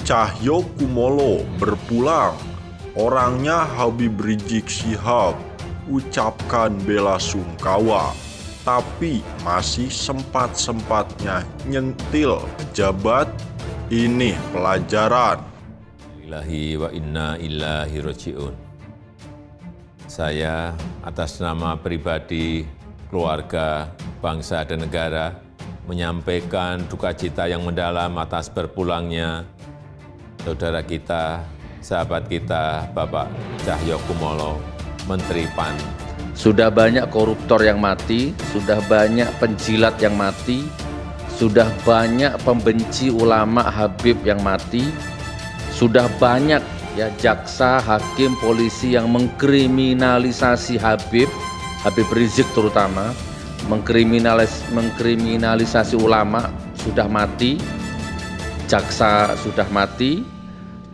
Cahyokumolo berpulang, orangnya Habib Rizik Syihab, ucapkan bela sungkawa, tapi masih sempat-sempatnya nyentil pejabat. Ini pelajaran. Lillahi wa inna ilaihi raji'un. Saya atas nama pribadi, keluarga, bangsa dan negara menyampaikan duka cita yang mendalam atas berpulangnya saudara kita, sahabat kita, Bapak Cahyokumolo, Menteri PAN. Sudah banyak koruptor yang mati, sudah banyak penjilat yang mati, sudah banyak pembenci ulama Habib yang mati, sudah banyak ya jaksa, hakim, polisi yang mengkriminalisasi Habib Rizik terutama, mengkriminalisasi ulama sudah mati, jaksa sudah mati,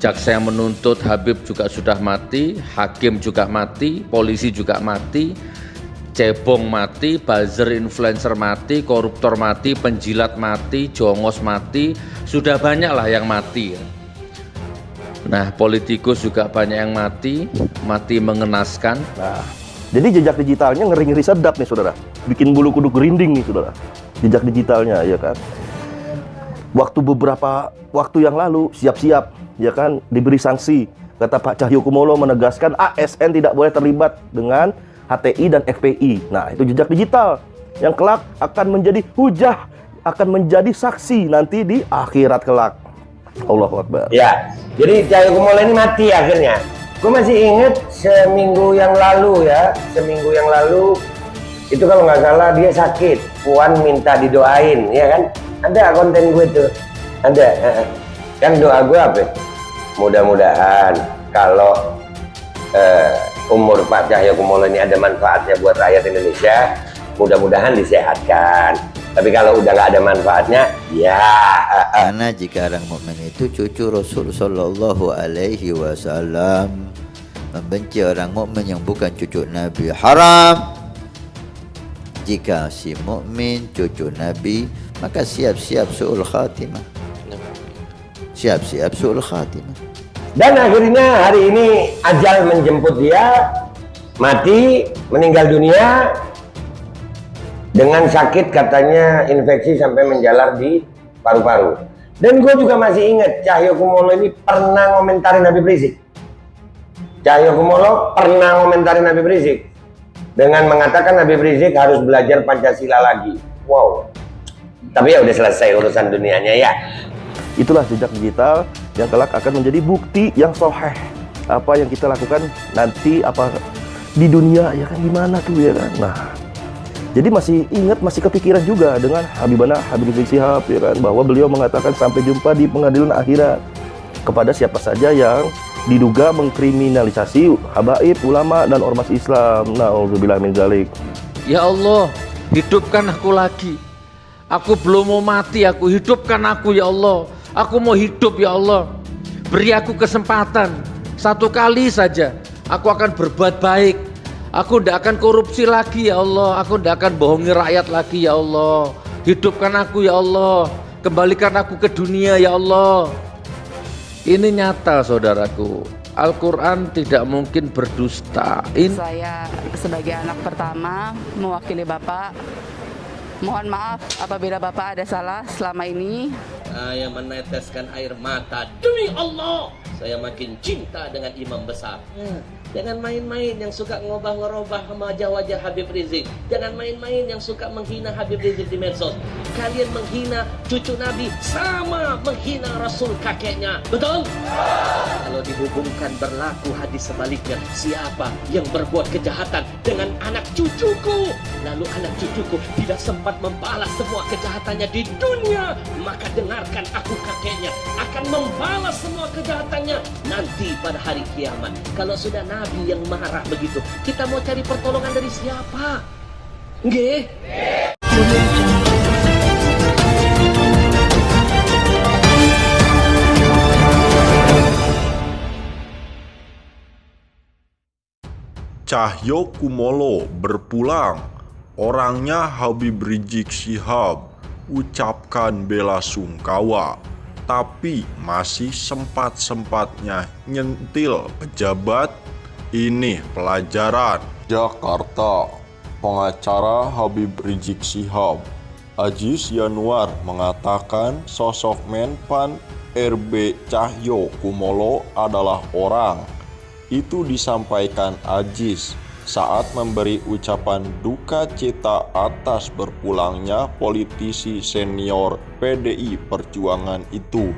jaksa yang menuntut Habib juga sudah mati, hakim juga mati, polisi juga mati, cebong mati, buzzer influencer mati, koruptor mati, penjilat mati, jongos mati, sudah banyak lah yang mati. Nah, politikus juga banyak yang mati mengenaskan. Nah, jadi jejak digitalnya ngeri-ngeri sedap nih saudara, bikin bulu kuduk merinding nih saudara, jejak digitalnya ya kan. Beberapa waktu yang lalu siap-siap ya kan diberi sanksi, kata Pak Cahyokumolo menegaskan ASN tidak boleh terlibat dengan HTI dan FPI. Nah, itu jejak digital yang kelak akan menjadi hujah, akan menjadi saksi nanti di akhirat kelak. Allahu Akbar. Ya, jadi Cahyokumolo ini mati akhirnya. Gue masih inget seminggu yang lalu itu kalau nggak salah dia sakit, Puan minta didoain, ya kan? Ada konten gue tuh, ada. Kan doa gue apa? Mudah-mudahan kalau umur Pak Cahyokumolo ini ada manfaatnya buat rakyat Indonesia, mudah-mudahan disehatkan. Tapi kalau udah nggak ada manfaatnya, ya. Karena jika orang mukmin itu cucu Rasul Sallallahu Alaihi Wasallam, membenci orang mukmin yang bukan cucu Nabi haram. Jika si mukmin cucu Nabi, maka siap-siap su'ul khatimah. Siap-siap su'ul khatimah. Dan akhirnya hari ini ajal menjemput dia, mati, meninggal dunia dengan sakit, katanya infeksi sampai menjalar di paru-paru. Dan gue juga masih ingat Cahyokumolo ini pernah ngomentarin Habib Rizik. Cahyokumolo pernah ngomentarin Habib Rizik dengan mengatakan Habib Rizik harus belajar Pancasila lagi. Wow. Tapi ya udah selesai urusan dunianya ya. Itulah jejak digital yang kelak akan menjadi bukti yang sahih. Apa yang kita lakukan nanti apa di dunia ya kan, gimana tuh ya kan. Nah, jadi masih ingat, masih kepikiran juga dengan Habib Rizik Syihab ya kan, bahwa beliau mengatakan sampai jumpa di pengadilan akhirat kepada siapa saja yang diduga mengkriminalisasi habaib, ulama dan ormas Islam. Na'udzubillah min dzalik. Ya Allah, hidupkan aku lagi. Aku belum mau mati, aku hidupkan aku ya Allah. Aku mau hidup ya Allah. Beri aku kesempatan. Satu kali saja aku akan berbuat baik. Aku tidak akan korupsi lagi ya Allah. Aku tidak akan bohongi rakyat lagi ya Allah. Hidupkan aku ya Allah. Kembalikan aku ke dunia ya Allah. Ini nyata saudaraku. Al-Quran tidak mungkin berdusta. Saya sebagai anak pertama mewakili Bapak, mohon maaf apabila Bapak ada salah selama ini. Saya meneteskan air mata. Demi Allah, saya makin cinta dengan imam besar. Jangan main-main yang suka ngobah-ngerobah wajah-wajah Habib Rizik. Jangan main-main yang suka menghina Habib Rizik di medsos. Kalian menghina cucu Nabi sama menghina Rasul kakeknya. Betul? Kalau dihubungkan berlaku hadis sebaliknya, siapa yang berbuat kejahatan dengan anak cucuku, lalu anak cucuku tidak sempat membalas semua kejahatannya di dunia, maka dengarkan aku kakeknya akan membalas semua kejahatannya nanti pada hari kiamat. Kalau sudah Nabi yang marah begitu, kita mau cari pertolongan dari siapa? Nggih? Cahyokumolo berpulang, orangnya Habib Rizik Syihab, ucapkan bela sungkawa, tapi masih sempat-sempatnya nyentil pejabat. Ini pelajaran. Jakarta, pengacara Habib Rizik Syihab, Aziz Yanuar mengatakan sosok Menpan RB Cahyo Kumolo adalah orang. Itu disampaikan Aziz saat memberi ucapan duka cita atas berpulangnya politisi senior PDI Perjuangan itu.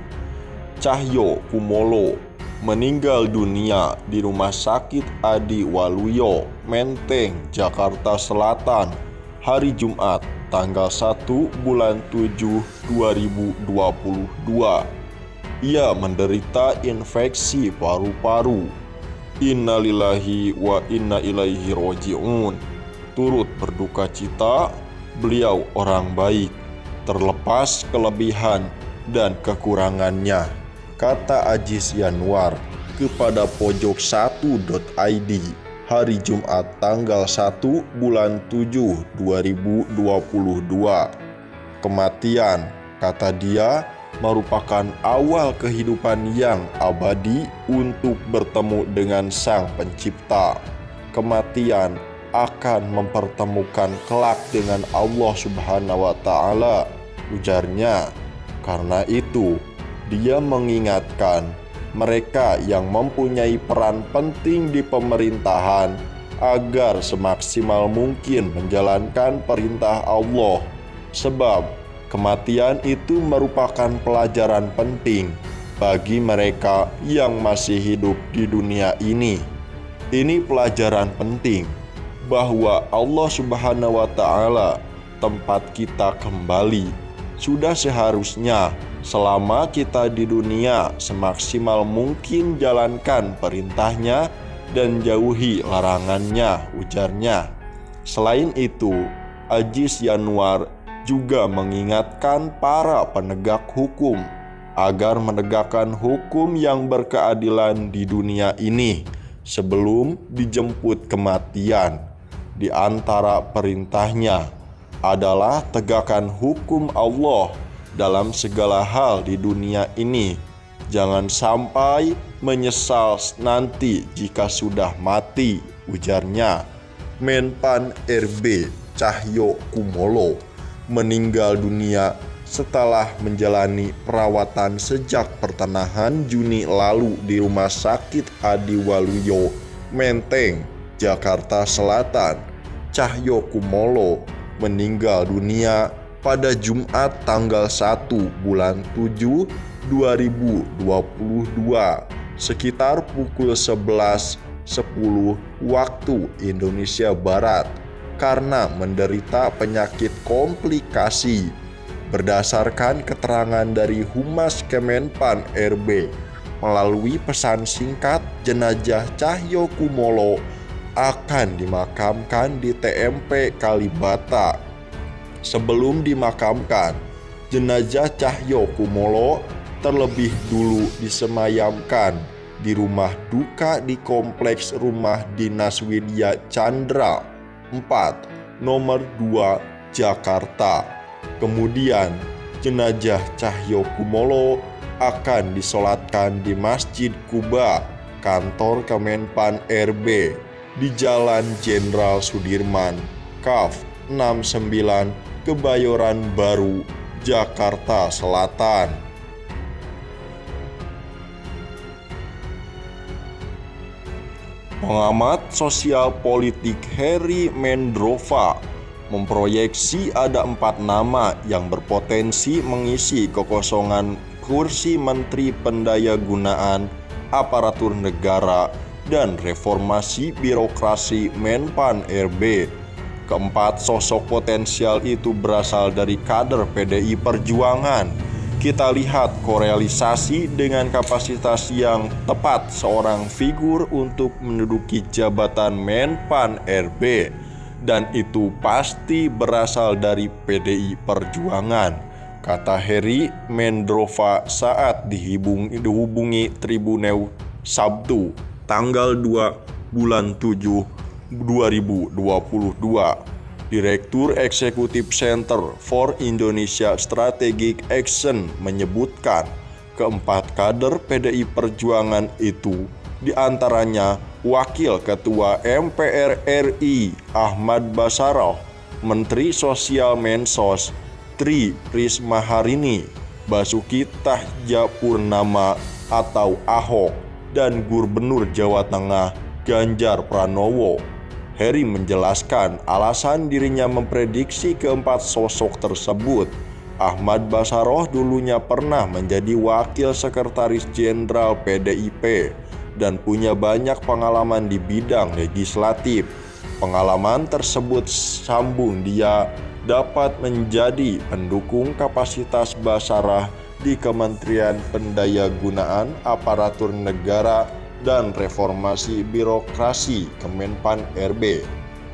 Cahyo Kumolo meninggal dunia di Rumah Sakit Adi Waluyo, Menteng, Jakarta Selatan, hari Jumat, tanggal 1 bulan 7 2022. Ia menderita infeksi paru-paru. Innalillahi wa inna ilaihi roji'un. Turut berduka cita, beliau orang baik, terlepas kelebihan dan kekurangannya, kata Aziz Yanuar kepada pojok1.id hari Jumat tanggal 1 bulan 7 2022. Kematian, kata dia, merupakan awal kehidupan yang abadi untuk bertemu dengan Sang Pencipta. Kematian akan mempertemukan kelak dengan Allah Subhanahu wa Ta'ala, ujarnya. Karena itu, dia mengingatkan mereka yang mempunyai peran penting di pemerintahan agar semaksimal mungkin menjalankan perintah Allah, sebab kematian itu merupakan pelajaran penting bagi mereka yang masih hidup di dunia ini. Ini pelajaran penting bahwa Allah Subhanahu wa Ta'ala tempat kita kembali. Sudah seharusnya selama kita di dunia semaksimal mungkin jalankan perintahnya dan jauhi larangannya, ujarnya. Selain itu, Aziz Yanuar juga mengingatkan para penegak hukum agar menegakkan hukum yang berkeadilan di dunia ini sebelum dijemput kematian. Di antara perintahnya adalah tegakkan hukum Allah dalam segala hal di dunia ini. Jangan sampai menyesal nanti jika sudah mati, ujarnya. Menpan RB Cahyo Kumolo meninggal dunia setelah menjalani perawatan sejak pertengahan Juni lalu di Rumah Sakit Adi Waluyo, Menteng, Jakarta Selatan. Cahyo Kumolo meninggal dunia pada Jumat tanggal 1 bulan 7 2022 sekitar pukul 11.10 waktu Indonesia Barat karena menderita penyakit komplikasi. Berdasarkan keterangan dari Humas Kemenpan RB melalui pesan singkat, jenazah Cahyo Kumolo akan dimakamkan di TMP Kalibata. Sebelum dimakamkan, jenazah Cahyo Kumolo terlebih dulu disemayamkan di rumah duka di Kompleks Rumah Dinas Widya Chandra 4, nomor 2, Jakarta. Kemudian, jenazah Cahyo Kumolo akan disolatkan di Masjid Kuba, kantor Kemenpan RB, di Jalan Jenderal Sudirman, Kaf 69, Kebayoran Baru, Jakarta Selatan. Pengamat sosial politik Heri Mendrova memproyeksi ada 4 nama yang berpotensi mengisi kekosongan kursi Menteri Pendayagunaan Aparatur Negara dan Reformasi Birokrasi Menpan RB. Keempat sosok potensial itu berasal dari kader PDI Perjuangan. Kita lihat korealisasi dengan kapasitas yang tepat seorang figur untuk menduduki jabatan Menpan RB, dan itu pasti berasal dari PDI Perjuangan, kata Heri Mendrova saat dihubungi Tribunnews Sabtu tanggal 2 bulan 7 2022. Direktur Eksekutif Center for Indonesia Strategic Action menyebutkan Keempat kader PDI Perjuangan itu diantaranya Wakil Ketua MPR RI Ahmad Basarah, Menteri Sosial Mensos Tri Risma Harini, Basuki Cahayapurnama atau Ahok, dan Gubernur Jawa Tengah Ganjar Pranowo. Heri menjelaskan alasan dirinya memprediksi keempat sosok tersebut. Ahmad Basarah dulunya pernah menjadi Wakil Sekretaris Jenderal PDIP dan punya banyak pengalaman di bidang legislatif. Pengalaman tersebut sambung dia dapat menjadi pendukung kapasitas Basarah di Kementerian Pendayagunaan Aparatur Negara dan Reformasi Birokrasi Kemenpan RB.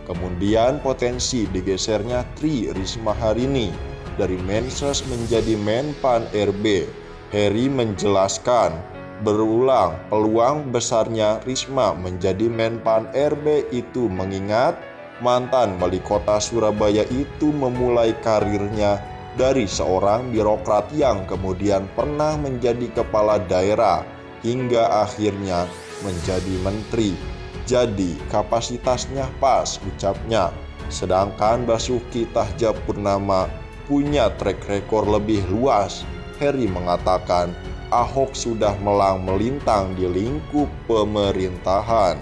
Kemudian potensi digesernya Tri Risma Harini dari Mensos menjadi Menpan RB. Heri menjelaskan berulang peluang besarnya Risma menjadi Menpan RB itu mengingat mantan wali kota Surabaya itu memulai karirnya dari seorang birokrat yang kemudian pernah menjadi kepala daerah hingga akhirnya menjadi menteri. Jadi kapasitasnya pas, ucapnya. Sedangkan Basuki Cahayapurnama punya track record lebih luas. Heri mengatakan Ahok sudah melintang di lingkup pemerintahan.